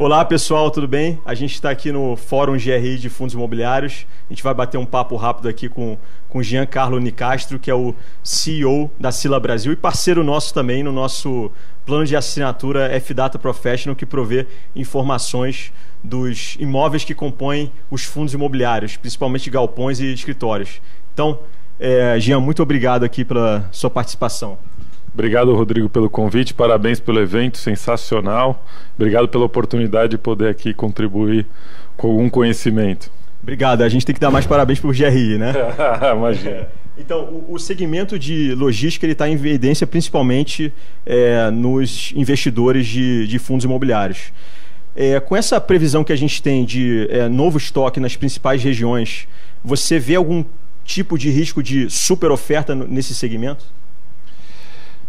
Olá pessoal, tudo bem? A gente está aqui no Fórum GRI de Fundos Imobiliários. A gente vai bater um papo rápido aqui com Giancarlo Nicastro, que é o CEO da Sila Brasil e parceiro nosso também no nosso plano de assinatura F-Data Professional, que provê informações dos imóveis que compõem os fundos imobiliários, principalmente galpões e escritórios. Então, Gian, muito obrigado aqui pela sua participação. Obrigado, Rodrigo, pelo convite, parabéns pelo evento, sensacional. Obrigado pela oportunidade de poder aqui contribuir com algum conhecimento. Obrigado, a gente tem que dar mais parabéns para o GRI, né? Imagina. Então, o segmento de logística está em evidência principalmente nos investidores de fundos imobiliários. Com essa previsão que a gente tem de novo estoque nas principais regiões, você vê algum tipo de risco de superoferta nesse segmento?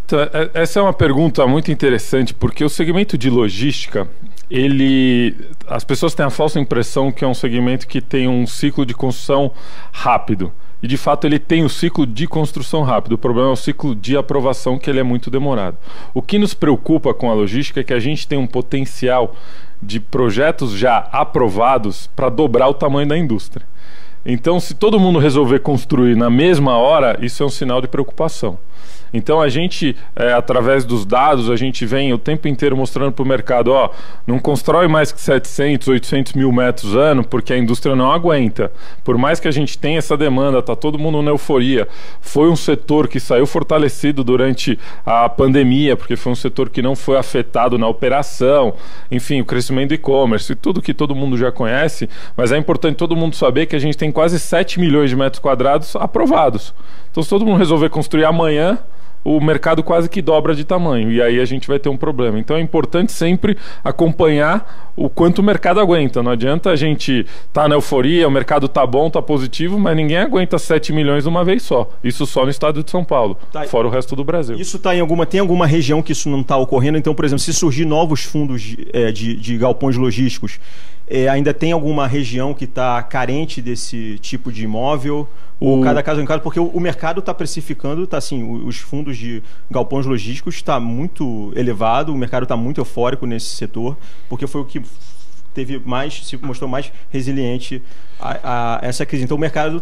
Então, essa é uma pergunta muito interessante, porque o segmento de logística, as pessoas têm a falsa impressão que é um segmento que tem um ciclo de construção rápido. E, de fato, ele tem o ciclo de construção rápido. O problema é o ciclo de aprovação, que ele é muito demorado. O que nos preocupa com a logística é que a gente tem um potencial de projetos já aprovados para dobrar o tamanho da indústria. Então, se todo mundo resolver construir na mesma hora, isso é um sinal de preocupação. Então a gente, através dos dados, a gente vem o tempo inteiro mostrando para o mercado, não constrói mais que 700, 800 mil metros ano, porque a indústria não aguenta. Por mais que a gente tenha essa demanda, está todo mundo na euforia. Foi um setor que saiu fortalecido durante a pandemia, porque foi um setor que não foi afetado na operação, enfim, o crescimento do e-commerce, tudo que todo mundo já conhece, mas é importante todo mundo saber que a gente tem quase 7 milhões de metros quadrados aprovados. Então, se todo mundo resolver construir amanhã, o mercado quase que dobra de tamanho, e aí a gente vai ter um problema. Então é importante sempre acompanhar o quanto o mercado aguenta. Não adianta a gente estar na euforia, o mercado está bom, está positivo, mas ninguém aguenta 7 milhões de uma vez só. Isso só no estado de São Paulo, fora o resto do Brasil. Isso tem alguma região que isso não está ocorrendo? Então, por exemplo, se surgir novos fundos de galpões logísticos, ainda tem alguma região que está carente desse tipo de imóvel? Ou cada caso em caso? Porque o mercado está precificando, os fundos de galpões logísticos está muito elevado, o mercado está muito eufórico nesse setor, porque foi o que se mostrou mais resiliente a essa crise. Então o mercado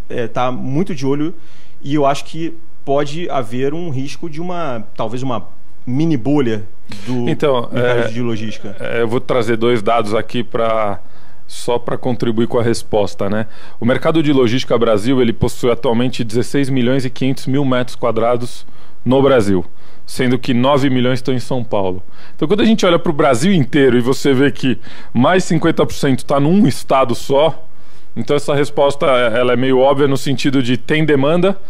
está muito de olho, e eu acho que pode haver um risco de talvez uma mini bolha do mercado de logística. Eu vou trazer 2 dados aqui só para contribuir com a resposta, né? O mercado de logística Brasil, ele possui atualmente 16 milhões e 500 mil metros quadrados no Brasil, sendo que 9 milhões estão em São Paulo. Então, quando a gente olha para o Brasil inteiro e você vê que mais 50% está num estado só, então essa resposta ela é meio óbvia no sentido de tem demanda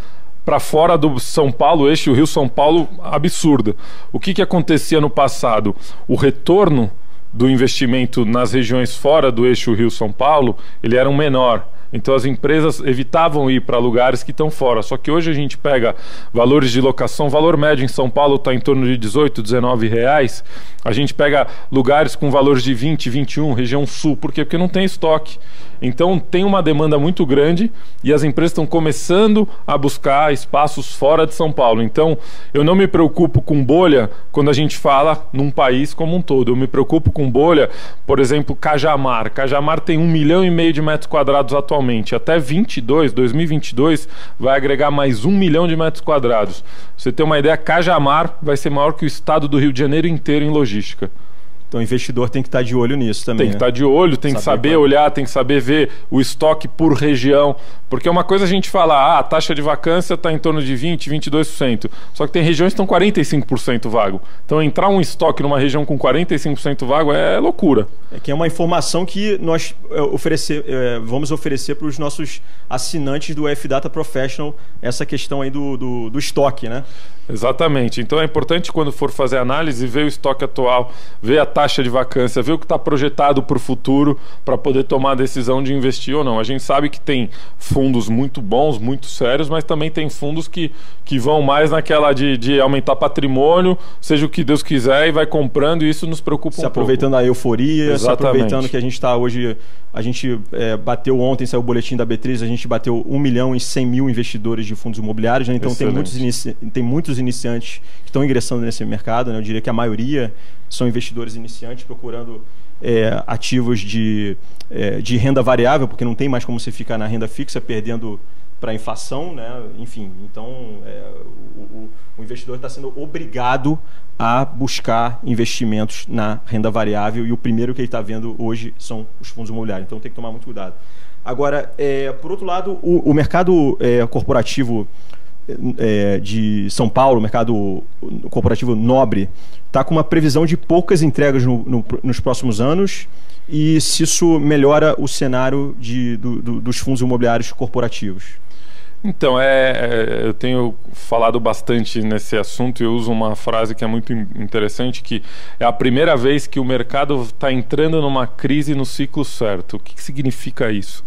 para fora do São Paulo, eixo Rio-São Paulo, absurda. O que acontecia no passado? O retorno do investimento nas regiões fora do eixo Rio-São Paulo, ele era menor. Então as empresas evitavam ir para lugares que estão fora. Só que hoje a gente pega valores de locação, valor médio em São Paulo está em torno de 18, 19 reais. A gente pega lugares com valores de 20, 21, região sul. Por quê? Porque não tem estoque. Então tem uma demanda muito grande e as empresas estão começando a buscar espaços fora de São Paulo. Então eu não me preocupo com bolha quando a gente fala num país como um todo. Eu me preocupo com bolha, por exemplo, Cajamar. Cajamar tem 1,5 milhão de metros quadrados atualmente. Até 2022 vai agregar mais 1 milhão de metros quadrados. Pra você ter uma ideia, Cajamar vai ser maior que o estado do Rio de Janeiro inteiro em logística. Então o investidor tem que estar de olho nisso também. Tem que estar de olho, tem que saber olhar, tem que saber ver o estoque por região. Porque uma coisa a gente fala, a taxa de vacância está em torno de 20%, 22%. Só que tem regiões que estão 45% vago. Então entrar um estoque numa região com 45% vago é loucura. Que é uma informação que nós vamos oferecer para os nossos assinantes do F-Data Professional, essa questão aí do estoque, né? Exatamente. Então é importante, quando for fazer análise, ver o estoque atual, ver a taxa de vacância, ver o que está projetado para o futuro, para poder tomar a decisão de investir ou não. A gente sabe que tem fundos muito bons, muito sérios, mas também tem fundos que vão mais naquela de aumentar patrimônio, seja o que Deus quiser, e vai comprando, e isso nos preocupa um pouco. Se aproveitando a euforia, se aproveitando que a gente está hoje... A gente bateu ontem, saiu o boletim da B3, a gente bateu 1 milhão e 100 mil investidores de fundos imobiliários, né? Então tem muitos iniciantes que estão ingressando nesse mercado, né? Eu diria que a maioria são investidores iniciantes procurando ativos de renda variável, porque não tem mais como você ficar na renda fixa perdendo para a inflação, né? Enfim, então o investidor está sendo obrigado a buscar investimentos na renda variável, e o primeiro que ele está vendo hoje são os fundos imobiliários, então tem que tomar muito cuidado. Agora, por outro lado, o mercado corporativo de São Paulo, o mercado corporativo nobre, está com uma previsão de poucas entregas nos próximos anos, e se isso melhora o cenário dos fundos imobiliários corporativos. Então, eu tenho falado bastante nesse assunto e eu uso uma frase que é muito interessante, que é a primeira vez que o mercado está entrando numa crise no ciclo certo. O que significa isso?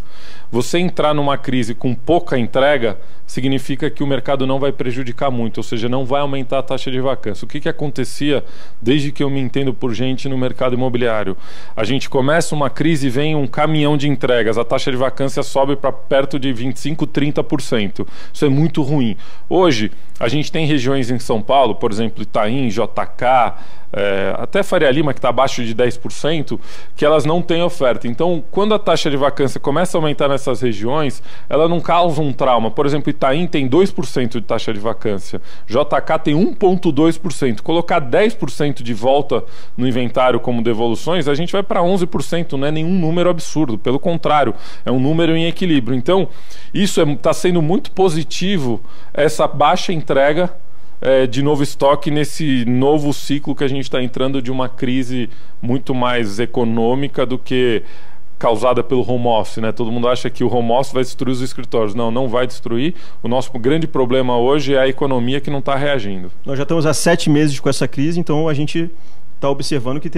Você entrar numa crise com pouca entrega significa que o mercado não vai prejudicar muito, ou seja, não vai aumentar a taxa de vacância. O que acontecia desde que eu me entendo por gente no mercado imobiliário? A gente começa uma crise e vem um caminhão de entregas, a taxa de vacância sobe para perto de 25%, 30%. Isso é muito ruim. Hoje, a gente tem regiões em São Paulo, por exemplo, Itaim, JK, até Faria Lima, que está abaixo de 10%, que elas não têm oferta. Então, quando a taxa de vacância começa a aumentar nessas regiões, ela não causa um trauma. Por exemplo, Itaim tem 2% de taxa de vacância, JK tem 1,2%. Colocar 10% de volta no inventário como devoluções, a gente vai para 11%, não é nenhum número absurdo, pelo contrário, é um número em equilíbrio. Então, isso está sendo muito positivo, essa baixa entrega de novo estoque nesse novo ciclo que a gente está entrando, de uma crise muito mais econômica do que causada pelo home office, né? Todo mundo acha que o home office vai destruir os escritórios. Não, não vai destruir. O nosso grande problema hoje é a economia que não está reagindo. Nós já estamos há 7 meses com essa crise, então a gente está observando que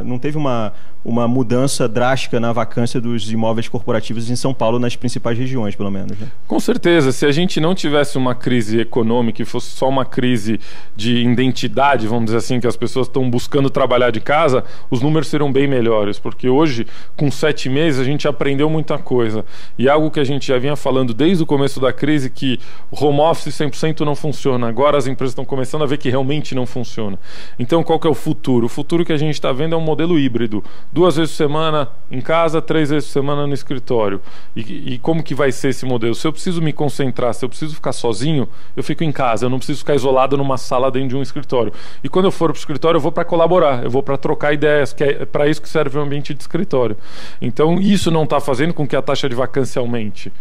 não teve uma mudança drástica na vacância dos imóveis corporativos em São Paulo, nas principais regiões, pelo menos, né? Com certeza. Se a gente não tivesse uma crise econômica e fosse só uma crise de identidade, vamos dizer assim, que as pessoas estão buscando trabalhar de casa, os números seriam bem melhores, porque hoje, com 7 meses, a gente aprendeu muita coisa. E algo que a gente já vinha falando desde o começo da crise, que o home office 100% não funciona. Agora as empresas estão começando a ver que realmente não funciona. Então, qual que é o futuro? O futuro que a gente está vendo é um modelo híbrido. 2 vezes por semana em casa, 3 vezes por semana no escritório. E como que vai ser esse modelo? Se eu preciso me concentrar, se eu preciso ficar sozinho, eu fico em casa. Eu não preciso ficar isolado numa sala dentro de um escritório. E quando eu for para o escritório, eu vou para colaborar, eu vou para trocar ideias, que é para isso que serve o ambiente de escritório. Então, isso não está fazendo com que a taxa de vacância aumente.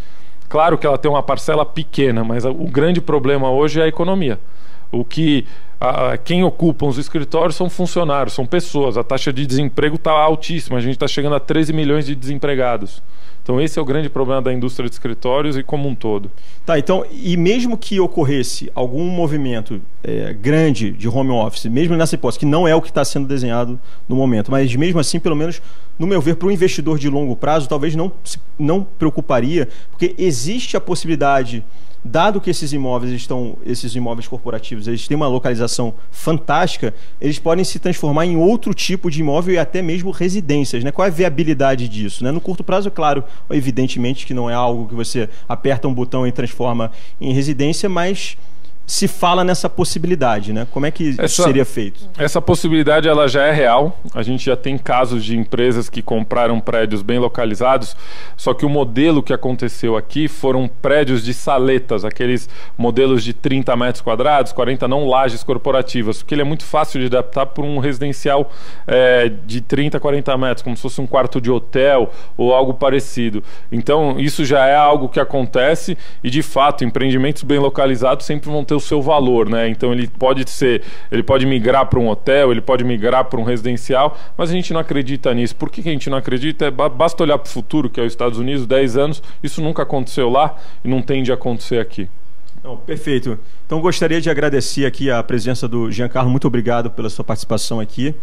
Claro que ela tem uma parcela pequena, mas o grande problema hoje é a economia. Quem ocupa os escritórios são funcionários, são pessoas. A taxa de desemprego está altíssima, a gente está chegando a 13 milhões de desempregados. Então esse é o grande problema da indústria de escritórios e como um todo. Tá, então, e mesmo que ocorresse algum movimento grande de home office, mesmo nessa hipótese, que não é o que está sendo desenhado no momento, mas mesmo assim, pelo menos, no meu ver, para o investidor de longo prazo, talvez não preocuparia, porque existe a possibilidade, dado que esses imóveis corporativos, eles têm uma localização fantástica, eles podem se transformar em outro tipo de imóvel e até mesmo residências, né? Qual é a viabilidade disso, né? No curto prazo, é claro, evidentemente que não é algo que você aperta um botão e transforma em residência, mas se fala nessa possibilidade, né? Como é que isso seria feito? Essa possibilidade, ela já é real. A gente já tem casos de empresas que compraram prédios bem localizados, só que o modelo que aconteceu aqui foram prédios de saletas, aqueles modelos de 30 metros quadrados, 40, não lajes corporativas, porque ele é muito fácil de adaptar para um residencial de 30, 40 metros, como se fosse um quarto de hotel ou algo parecido. Então, isso já é algo que acontece e, de fato, empreendimentos bem localizados sempre vão ter o seu valor, né? Então ele pode migrar para um hotel, ele pode migrar para um residencial, mas a gente não acredita nisso. Por que a gente não acredita? Basta olhar para o futuro, que é os Estados Unidos, 10 anos, isso nunca aconteceu lá e não tende a acontecer aqui. Não, perfeito. Então gostaria de agradecer aqui a presença do Giancarlo, muito obrigado pela sua participação aqui.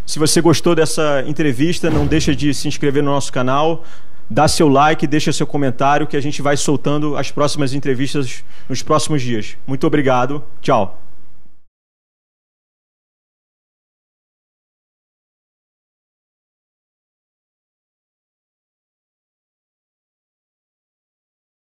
Se você gostou dessa entrevista, não deixa de se inscrever no nosso canal, dá seu like, deixa seu comentário, que a gente vai soltando as próximas entrevistas nos próximos dias. Muito obrigado. Tchau.